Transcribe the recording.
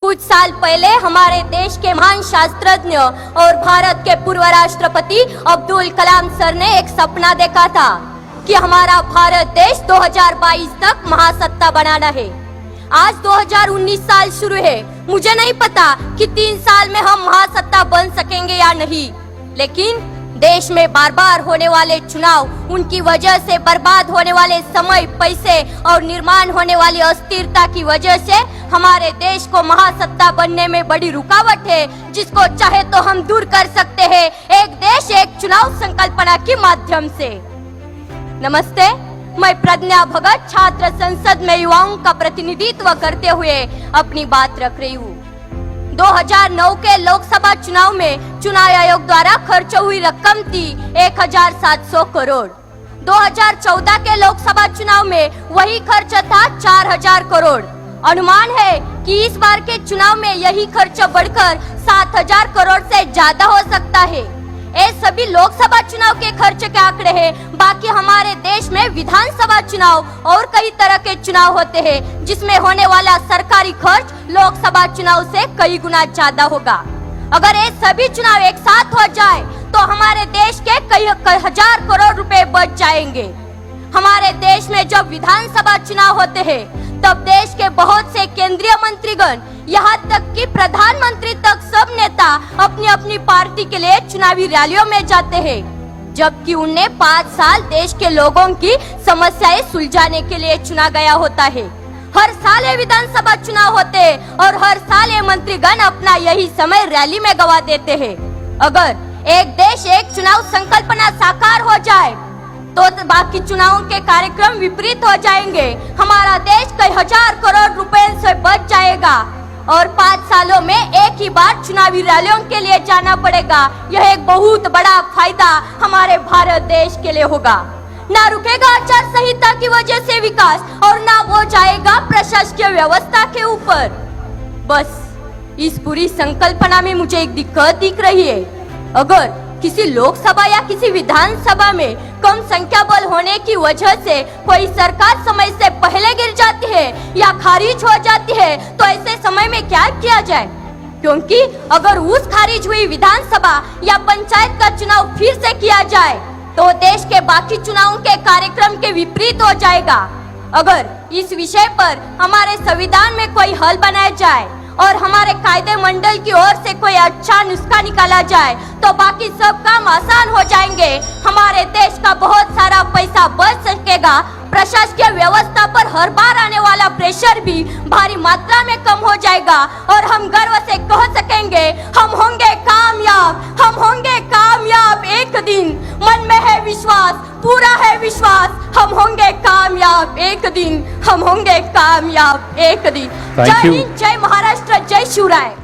कुछ साल पहले हमारे देश के महान शास्त्रज्ञ और भारत के पूर्व राष्ट्रपति अब्दुल कलाम सर ने एक सपना देखा था कि हमारा भारत देश 2022 तक महासत्ता बनाना है। आज 2019 साल शुरू है। मुझे नहीं पता कि 3 साल में हम महासत्ता बन सकेंगे या नहीं, लेकिन देश में बार बार होने वाले चुनाव, उनकी वजह से बर्बाद होने वाले समय, पैसे और निर्माण होने वाली अस्थिरता की वजह से हमारे देश को महासत्ता बनने में बड़ी रुकावट है, जिसको चाहे तो हम दूर कर सकते हैं एक देश एक चुनाव संकल्पना के माध्यम से। नमस्ते, मैं प्रज्ञा भगत छात्र संसद में युवाओं का प्रतिनिधित्व करते हुए अपनी बात रख रही हूँ। 2009 के लोकसभा चुनाव में चुनाव आयोग द्वारा खर्च हुई रकम थी 1700 करोड़। 2014 के लोकसभा चुनाव में वही खर्च था 4000 करोड़। अनुमान है कि इस बार के चुनाव में यही खर्च बढ़कर 7000 करोड़ से ज्यादा हो सकता है। ये सभी लोकसभा चुनाव के खर्च के आंकड़े हैं। बाकी हमारे देश में विधानसभा चुनाव और कई तरह के चुनाव होते हैं, जिसमें होने वाला सरकारी खर्च लोकसभा चुनाव से कई गुना ज्यादा होगा। अगर ये सभी चुनाव एक साथ हो जाए तो हमारे देश के कई हजार करोड़ रुपए बच जाएंगे। हमारे देश में जब विधानसभा चुनाव होते हैं तब देश के बहुत से केंद्रीय मंत्रीगण, यहाँ तक कि प्रधानमंत्री तक, सब नेता अपनी अपनी पार्टी के लिए चुनावी रैलियों में जाते हैं, जबकि उन्हें 5 साल देश के लोगों की समस्याएं सुलझाने के लिए चुना गया होता है। हर साल ये विधानसभा चुनाव होते हैं और हर साल ये मंत्रीगण अपना यही समय रैली में गवा देते हैं। अगर एक देश एक चुनाव संकल्पना साकार हो जाए तो बाकी चुनावों के कार्यक्रम विपरीत हो जाएंगे। हमारा देश कई हजार करोड़ रुपए से बच जाएगा और 5 सालों में एक ही बार चुनावी रैलियों के लिए जाना पड़ेगा। यह एक बहुत बड़ा फायदा हमारे भारत देश के लिए होगा। ना रुकेगा आचार संहिता की वजह से विकास और ना वो जाएगा प्रशासकीय व्यवस्था के ऊपर। बस इस पूरी संकल्पना में मुझे एक दिक्कत दिख रही है। अगर किसी लोकसभा या किसी विधानसभा में कम संख्या बल होने की वजह से कोई सरकार समय से पहले गिर जाती है या खारिज हो जाती है तो ऐसे समय में क्या किया जाए? क्योंकि अगर उस खारिज हुई विधानसभा या पंचायत का चुनाव फिर से किया जाए तो देश के बाकी चुनावों के कार्यक्रम के विपरीत हो जाएगा। अगर इस विषय पर हमारे संविधान में कोई हल बनाया जाए और हमारे कायदे मंडल की ओर से कोई अच्छा नुस्खा निकाला जाए तो बाकी सब काम आसान हो जाएंगे। हमारे देश का बहुत सारा पैसा बच सकेगा। प्रशासकीय व्यवस्था पर हर बार आने वाला प्रेशर भी भारी मात्रा में कम हो जाएगा और हम गर्व से कह सकेंगे, हम होंगे कामयाब, हम होंगे कामयाब एक दिन। मन में है विश्वास, पूरा है विश्वास, हम होंगे कामयाब एक दिन, हम होंगे कामयाब एक दिन। जय हिंद, जय महाराष्ट्र, जय शिवराय।